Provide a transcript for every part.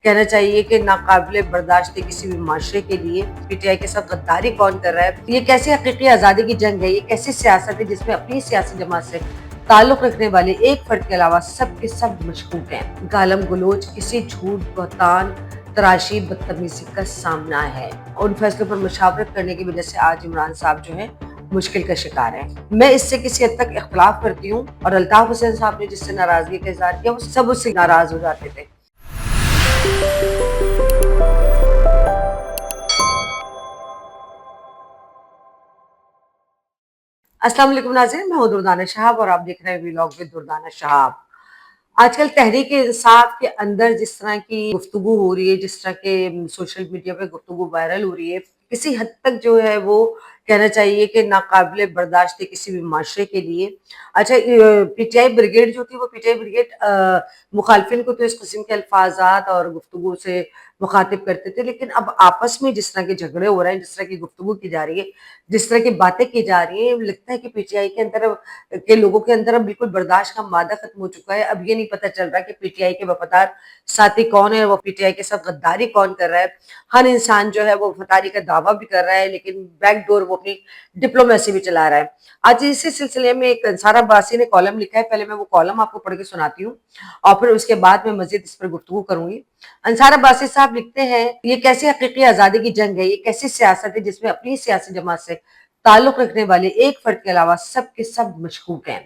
کہنا چاہیے کہ ناقابل برداشت ہے کسی بھی معاشرے کے لیے۔ پی ٹی آئی کے ساتھ غداری کون کر رہا ہے؟ یہ کیسی حقیقی آزادی کی جنگ ہے؟ یہ کیسی سیاست ہے جس میں اپنی سیاسی جماعت سے تعلق رکھنے والے ایک فرد کے علاوہ سب کے سب مشکوک ہیں؟ گالم گلوچ کسی جھوٹ، بہتان، تراشی، بدتمیزی کا سامنا ہے۔ ان فیصلوں پر مشاورت کرنے کی وجہ سے آج عمران صاحب جو ہے مشکل کا شکار ہے۔ میں اس سے کسی حد تک اختلاف کرتی ہوں، اور الطاف حسین صاحب نے جس سے ناراضگی کا اظہار کیا وہ سب اس سے ناراض ہو جاتے تھے۔ السلام علیکم ناظرین، میں ہوں دردانہ شہاب اور آپ دیکھ رہے ہیں ویلاگ ود دردانہ شہاب۔ آج کل تحریک انصاف کے اندر جس طرح کی گفتگو ہو رہی ہے، جس طرح کے سوشل میڈیا پہ گفتگو وائرل ہو رہی ہے، کسی حد تک جو ہے وہ کہنا چاہیے کہ ناقابل برداشت ہے کسی بھی معاشرے کے لیے۔ اچھا، پی ٹی آئی بریگیڈ جو تھی، وہ پی ٹی آئی بریگیڈ مخالفین کو تو اس قسم کے الفاظات اور گفتگو سے مخاطب کرتے تھے، لیکن اب آپس میں جس طرح کے جھگڑے ہو رہے ہیں، جس طرح کی گفتگو کی جا رہی ہے، جس طرح کی باتیں کی جا رہی ہیں، لگتا ہے کہ پی ٹی آئی کے اندر کے لوگوں کے اندر اب بالکل برداشت کا مادہ ختم ہو چکا ہے۔ اب یہ نہیں پتہ چل رہا کہ پی ٹی آئی کے وفادار ساتھی کون ہے، وہ پی ٹی آئی کے ساتھ غداری کون کر رہا ہے۔ ہر انسان جو ہے وہ وفاداری کا دعویٰ بھی کر رہا ہے، لیکن بیک ڈور وہ اپنی ڈپلومیسی بھی چلا رہا ہے۔ آج اسی سلسلے میں ایک انصار عباسی نے کالم لکھا ہے، پہلے میں وہ کالم آپ کو پڑھ کے سناتی ہوں اور پھر اس کے بعد میں مزید اس پر گفتگو کروں گی۔ انصار عباسی صاحب لکھتے ہیں، یہ کیسی حقیقی آزادی کی جنگ ہے؟ یہ کیسی سیاست ہے جس میں اپنی سیاسی جماعت سے تعلق رکھنے والے ایک فرد کے علاوہ سب کے سب مشکوک ہیں؟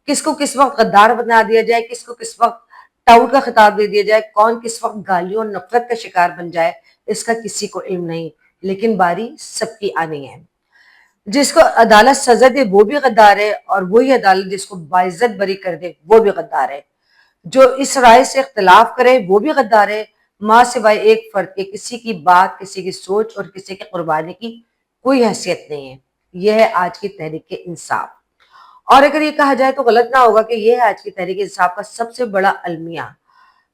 کس کو کس وقت غدار بنا دیا جائے، کس کو کس وقت ٹاؤٹ کا خطاب دے دیا جائے، کون کس وقت گالیوں اور نفرت کا شکار بن جائے، اس کا کسی کو علم نہیں، لیکن باری سب کی آنی ہے۔ جس کو عدالت سزا دے وہ بھی غدار ہے، اور وہی عدالت جس کو باعزت بری کر دے وہ بھی غدار ہے۔ جو اس رائے سے اختلاف کرے وہ بھی غدار ہے۔ ماں سوائے ایک فرد کے کسی کی بات، کسی کی سوچ اور کسی کی قربانی کی کوئی حیثیت نہیں ہے۔ یہ ہے آج کی تحریک انصاف۔ اور اگر یہ کہا جائے تو غلط نہ ہوگا کہ یہ ہے آج کی تحریک انصاف کا سب سے بڑا المیہ،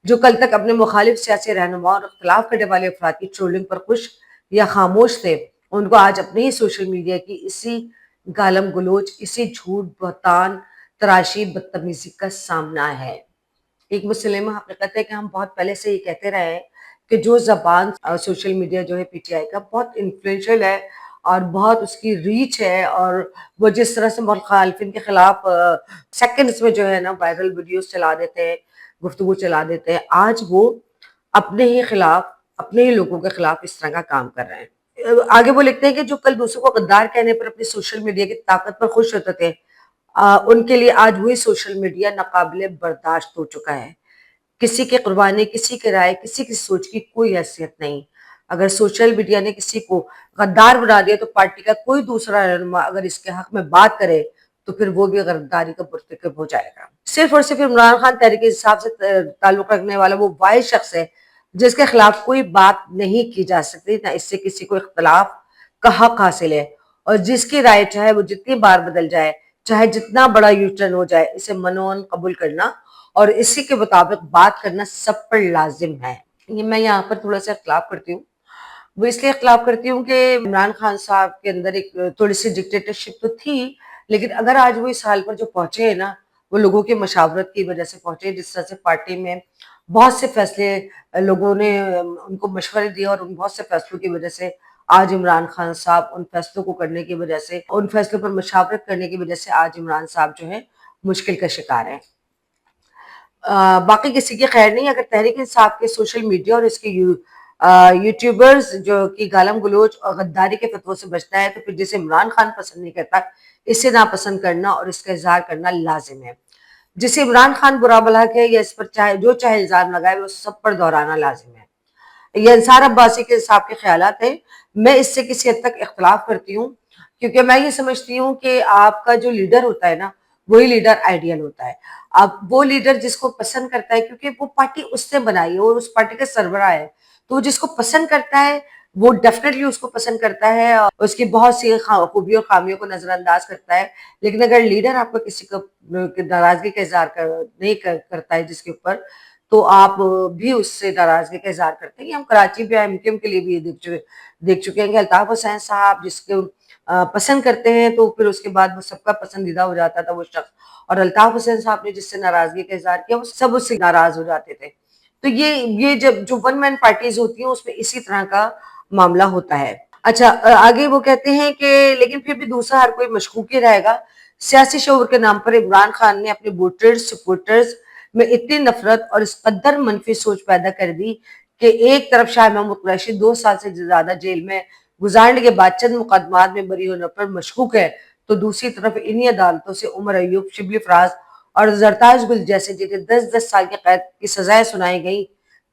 جو کل تک اپنے مخالف سیاسی رہنما اور اختلاف کرنے والے افراد کی ٹرولنگ پر خوش یا خاموش تھے، ان کو آج اپنے ہی سوشل میڈیا کی اسی گالم گلوچ، اسی جھوٹ، بہتان، تراشی، بدتمیزی کا سامنا ہے۔ ایک مسلمہ حقیقت ہے کہ ہم بہت پہلے سے یہ کہتے رہے ہیں کہ جو زبان سوشل میڈیا جو ہے پی ٹی آئی کا بہت انفلوئنشل ہے اور بہت اس کی ریچ ہے، اور وہ جس طرح سے مخالفین کے خلاف سیکنڈز میں جو ہے نا وائرل ویڈیوز چلا دیتے ہیں، گفتگو چلا دیتے ہیں، آج وہ اپنے ہی خلاف، اپنے ہی لوگوں کے خلاف اس طرح کا کام کر رہے ہیں۔ آگے وہ لکھتے ہیں کہ جو کل دوسروں کو غدار کہنے پر اپنی سوشل میڈیا کی طاقت پر خوش ہوتے تھے، ان کے لیے آج وہی سوشل میڈیا ناقابل برداشت ہو چکا ہے۔ کسی کی قربانی، کسی کی رائے، کسی کی سوچ کی کوئی حیثیت نہیں۔ اگر سوشل میڈیا نے کسی کو غدار بنا دیا تو پارٹی کا کوئی دوسرا رہنما اگر اس کے حق میں بات کرے تو پھر وہ بھی غداری کا مرتکب ہو جائے گا۔ صرف اور صرف عمران خان تحریک انصاف سے تعلق رکھنے والا وہ واحد شخص ہے جس کے خلاف کوئی بات نہیں کی جا سکتی، نہ اس سے کسی کو اختلاف کا حق حاصل ہے، اور جس کی رائے چاہے وہ جتنی بار بدل جائے، چاہے جتنا بڑا یو ٹرن ہو جائے، اسے منون قبول کرنا اور اسی کے مطابق بات کرنا سب پر لازم ہے۔ یہ میں یہاں پر تھوڑا سا اختلاف کرتی ہوں، وہ اس لیے اختلاف کرتی ہوں کہ عمران خان صاحب کے اندر ایک تھوڑی سی ڈکٹیٹرشپ تو تھی، لیکن اگر آج وہ اس حال پر جو پہنچے ہیں نا، وہ لوگوں کی مشاورت کی وجہ سے پہنچے، جس طرح سے پارٹی میں بہت سے فیصلے لوگوں نے ان کو مشورے دیا، اور ان بہت سے فیصلوں کی وجہ سے آج عمران خان صاحب ان فیصلوں کو کرنے کی وجہ سے، ان فیصلوں پر مشاورت کرنے کی وجہ سے آج عمران صاحب جو ہے مشکل کا شکار ہیں۔ باقی کسی کی خیر نہیں، اگر تحریک انصاف کے سوشل میڈیا اور اس کے یوٹیوبرز جو کہ گالم گلوچ اور غداری کے فتووں سے بچتا ہے، تو پھر جسے عمران خان پسند نہیں کرتا، اسے ناپسند کرنا اور اس کا اظہار کرنا لازم ہے۔ جسے عمران خان برا بھلا ہے یا اس پر چاہے الزام لگائے، وہ سب پر دہرانا لازم ہے۔ یہ انصار عباسی کے حساب کے خیالات ہیں، میں اس سے کسی حد تک اختلاف کرتی ہوں، کیونکہ میں یہ سمجھتی ہوں کہ آپ کا جو لیڈر ہوتا ہے نا، وہی لیڈر آئیڈیل ہوتا ہے۔ اب وہ لیڈر جس کو پسند کرتا ہے، کیونکہ وہ پارٹی اس نے بنائی ہے، وہ اس پارٹی کا سربراہ ہے، تو وہ جس کو پسند کرتا ہے وہ ڈیفینیٹلی اس کو پسند کرتا ہے اور اس کی بہت سی خوبیوں اور خامیوں کو نظر انداز کرتا ہے۔ لیکن اگر لیڈر آپ کو کسی کو ناراضگی کا اظہار نہیں کرتا ہے جس کے اوپر، تو آپ بھی اس سے ناراضگی کا اظہار کرتے ہیں۔ یہ ہم کراچی میں ایم کیو ایم کے لیے بھی دیکھ چکے ہیں کہ الطاف حسین صاحب جس کو پسند کرتے ہیں تو پھر اس کے بعد وہ سب کا پسندیدہ ہو جاتا تھا وہ شخص، اور الطاف حسین صاحب نے جس سے ناراضگی کا اظہار کیا وہ سب اس سے ناراض ہو جاتے تھے۔ تو یہ جب جو ون مین پارٹیز ہوتی ہیں اس میں اسی طرح کا معاملہ ہوتا ہے۔ اچھا آگے وہ کہتے ہیں کہ لیکن پھر بھی دوسرا ہر کوئی مشکوک ہی رہے گا۔ سیاسی شعور کے نام پر عمران خان نے اپنے ووٹرز سپورٹرز میں اتنی نفرت اور اس قدر منفی سوچ پیدا کر دی کہ ایک طرف شاہ محمود قریشی 2 سال سے زیادہ جیل میں گزارنے کے بعد چند مقدمات میں بری ہونے پر مشکوک ہے، تو دوسری طرف انہی عدالتوں سے عمر ایوب، شبلی فراز اور زرتاج گل جیسے جنہیں 10 سال کی قید کی سزائیں سنائی گئیں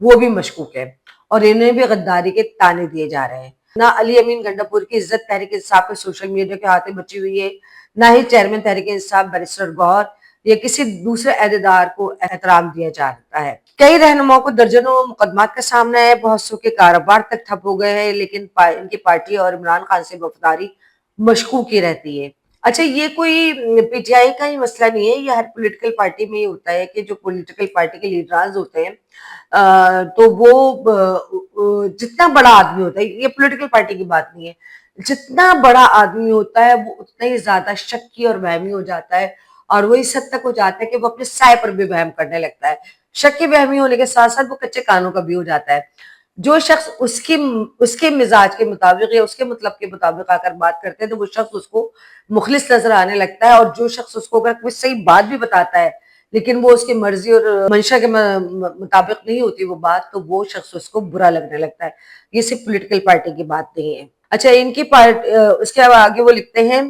وہ بھی مشکوک ہے اور انہیں بھی غداری کے طعنے دیے جا رہے ہیں۔ نہ علی امین گنڈا پور کی عزت تحریک انصاف پہ سوشل میڈیا کے ہاتھوں بچی ہوئی ہے، نہ ہی چیئرمین تحریک انصاف بیرسٹر گوہر یا کسی دوسرے عہدیدار کو احترام دیا جاتا ہے۔ کئی رہنماؤں کو درجنوں مقدمات کا سامنا ہے، بہت سو کے کاروبار تک ٹھپ ہو گئے ہیں، لیکن ان کی پارٹی اور عمران خان سے وفاداری مشکوک ہی رہتی ہے۔ اچھا یہ کوئی پی ٹی آئی کا ہی مسئلہ نہیں ہے، یہ ہر پولیٹیکل پارٹی میں یہ ہوتا ہے کہ جو پولیٹیکل پارٹی کے لیڈرز ہوتے ہیں تو وہ جتنا بڑا آدمی ہوتا ہے، یہ پولیٹیکل پارٹی کی بات نہیں ہے، جتنا بڑا آدمی ہوتا ہے وہ اتنا ہی زیادہ شکی اور وہمی ہو جاتا ہے، اور وہ اس حد تک ہو جاتا ہے کہ وہ اپنے سائے پر بھی وہم کرنے لگتا ہے۔ شکی وہمی ہونے کے ساتھ ساتھ وہ کچے کانوں کا بھی ہو جاتا ہے۔ جو شخص اس کے مزاج کے مطابق یا اس کے مطلب کے مطابق آ کر بات کرتے ہیں تو وہ شخص اس کو مخلص نظر آنے لگتا ہے، اور جو شخص اس کو اگر کوئی صحیح بات بھی بتاتا ہے لیکن وہ اس کی مرضی اور منشا کے مطابق نہیں ہوتی وہ بات، تو وہ شخص اس کو برا لگنے لگتا ہے۔ یہ صرف پولیٹیکل پارٹی کی بات نہیں ہے۔ اچھا ان کی اس کے آگے وہ لکھتے ہیں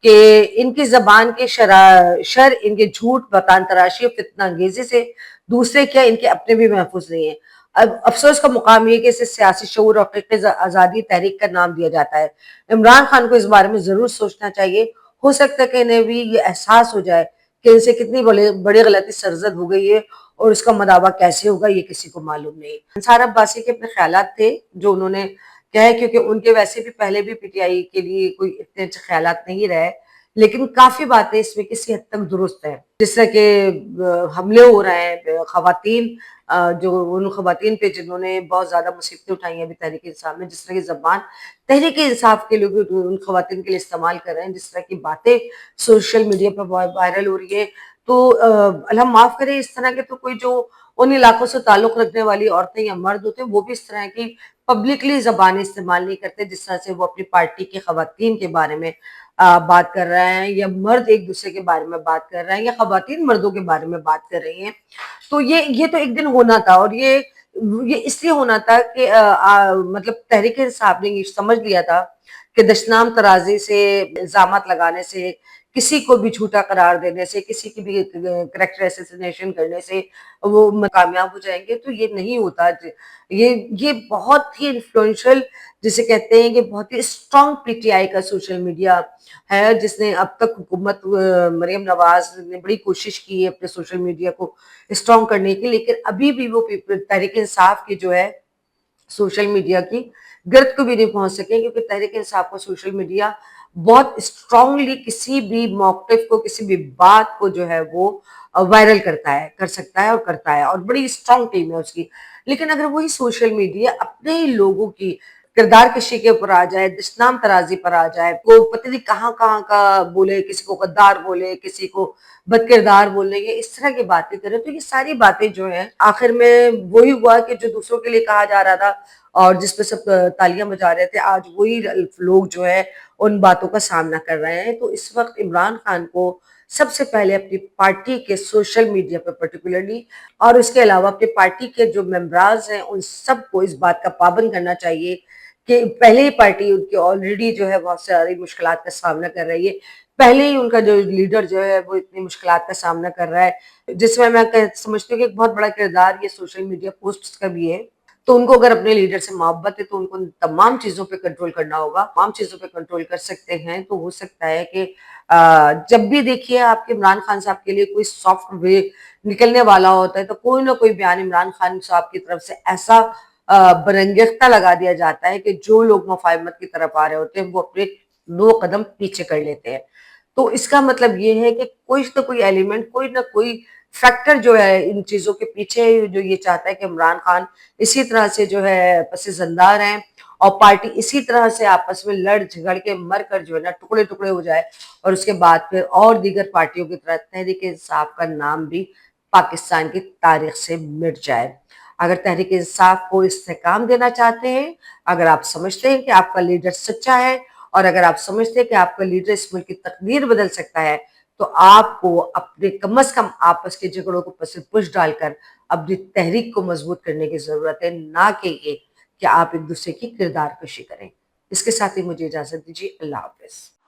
کہ ان کی زبان کے شر ان کے جھوٹ، بتان تراشی اور فتنہ انگیزی سے دوسرے کیا ان کے اپنے بھی محفوظ نہیں ہیں۔ اب افسوس کا مقام یہ کہ اسے سیاسی شعور اور حقیقی آزادی تحریک کا نام دیا جاتا ہے۔ عمران خان کو اس بارے میں ضرور سوچنا چاہیے، ہو سکتا ہے کہ انہیں بھی یہ احساس ہو جائے کہ ان سے کتنی بڑی غلطی سرزد ہو گئی ہے اور اس کا مداوع کیسے ہوگا یہ کسی کو معلوم نہیں۔ انصار عباسی کے اپنے خیالات تھے جو انہوں نے کہے، کیونکہ ان کے ویسے بھی پہلے بھی پی ٹی آئی کے لیے کوئی اتنے اچھے خیالات نہیں رہے، لیکن کافی باتیں اس میں کسی حد تک درست ہیں، جس طرح کہ حملے ہو رہے ہیں خواتین، جو ان خواتین پہ جنہوں نے بہت زیادہ مصیبتیں اٹھائی ہیں ابھی تحریک انصاف میں، جس طرح کی زبان تحریک انصاف کے لوگ ان خواتین کے لیے استعمال کر رہے ہیں، جس طرح کی باتیں سوشل میڈیا پر وائرل ہو رہی ہے، تو اللہ معاف کرے اس طرح کے تو کوئی جو ان علاقوں سے تعلق رکھنے والی عورتیں یا مرد ہوتے ہیں وہ بھی اس طرح کی پبلکلی زبانیں استعمال نہیں کرتے جس طرح سے وہ اپنی پارٹی کی خواتین کے بارے میں بات کر رہے ہیں، یا مرد ایک دوسرے کے بارے میں بات کر رہے ہیں، یا خواتین مردوں کے بارے میں بات کر رہی ہیں۔ تو یہ تو ایک دن ہونا تھا، اور یہ اس لیے ہونا تھا کہ مطلب تحریک انصاف نے یہ سمجھ لیا تھا کہ دشنام ترازی سے الزامات لگانے سے، کسی کو بھی جھوٹا قرار دینے سے، کسی کی بھی کریکٹر اسیسینیشن کرنے سے وہ کامیاب ہو جائیں گے، تو یہ نہیں ہوتا۔ یہ بہت ہی انفلوئنشل، جسے کہتے ہیں کہ بہت ہی اسٹرانگ پی ٹی آئی کا سوشل میڈیا ہے، جس نے اب تک حکومت مریم نواز نے بڑی کوشش کی ہے اپنے سوشل میڈیا کو اسٹرانگ کرنے کی، لیکن ابھی بھی وہ تحریک انصاف کی جو ہے سوشل میڈیا کی گرد کو بھی نہیں پہنچ سکے، کیونکہ تحریک انصاف کو سوشل میڈیا بہت اسٹرانگلی کسی بھی موقف کو، کسی بھی بات کو جو ہے وہ وائرل کرتا ہے، کر سکتا ہے اور کرتا ہے، اور بڑی اسٹرانگ ٹیم ہے اس کی۔ لیکن اگر وہی سوشل میڈیا اپنے ہی لوگوں کی کردار کشی کے اوپر آ جائے، دشنام ترازی پر آ جائے، کو پتہ نہیں کہاں کہاں کا بولے، کسی کو غدار بولے، کسی کو بد کردار بولنے، یہ اس طرح کی باتیں کریں، تو یہ ساری باتیں جو ہیں آخر میں وہی ہوا کہ جو دوسروں کے لیے کہا جا رہا تھا اور جس پہ سب تالیاں بجا رہے تھے، آج وہی لوگ جو ہے ان باتوں کا سامنا کر رہے ہیں۔ تو اس وقت عمران خان کو سب سے پہلے اپنی پارٹی کے سوشل میڈیا پر پرٹیکولرلی، اور اس کے علاوہ اپنی پارٹی کے جو ممبرز ہیں ان سب کو اس بات کا پابند کرنا چاہیے کہ پہلے ہی پارٹی ان کی آلریڈی جو ہے بہت ساری مشکلات کا سامنا کر رہی ہے، پہلے ہی ان کا جو لیڈر جو ہے وہ اتنی مشکلات کا سامنا کر رہا ہے، جس میں سمجھتی ہوں کہ ایک بہت بڑا کردار یہ سوشل میڈیا پوسٹ کا بھی ہے۔ تو ان کو اگر اپنے لیڈر سے محبت ہے تو ان کو تمام چیزوں پہ کنٹرول کرنا ہوگا، تمام چیزوں پہ کنٹرول کر سکتے ہیں، تو ہو سکتا ہے کہ جب بھی دیکھیے آپ کے عمران خان صاحب کے لیے کوئی سافٹ وے نکلنے والا ہوتا ہے تو کوئی نہ کوئی بیان عمران خان صاحب کی طرف سے ایسا برنگیختہ لگا دیا جاتا ہے کہ جو لوگ مفاہمت کی طرف آ رہے ہوتے ہیں وہ اپنے 2 قدم پیچھے کر لیتے ہیں۔ تو اس کا مطلب یہ ہے کہ کوئی نہ کوئی ایلیمنٹ، کوئی نہ کوئی فیکٹر جو ہے ان چیزوں کے پیچھے جو یہ چاہتا ہے کہ عمران خان اسی طرح سے جو ہے پس زندہ رہیں اور پارٹی اسی طرح سے آپس میں لڑ جھگڑ کے مر کر جو ہے نا ٹکڑے ٹکڑے ہو جائے، اور اس کے بعد پھر اور دیگر پارٹیوں کی طرح تحریک انصاف کا نام بھی پاکستان کی تاریخ سے مٹ جائے۔ اگر تحریک انصاف کو استحکام دینا چاہتے ہیں، اگر آپ سمجھتے ہیں کہ آپ کا لیڈر سچا ہے، اور اگر آپ سمجھتے ہیں کہ آپ کا لیڈر اس ملک کی تقدیر بدل سکتا ہے، تو آپ کو اپنے کم از کم آپس کے جھگڑوں کو پس پش ڈال کر اپنی تحریک کو مضبوط کرنے کی ضرورت ہے، نہ کہ یہ کہ آپ ایک دوسرے کی کردار کشی کریں۔ اس کے ساتھ ہی مجھے اجازت دیجیے، اللہ حافظ۔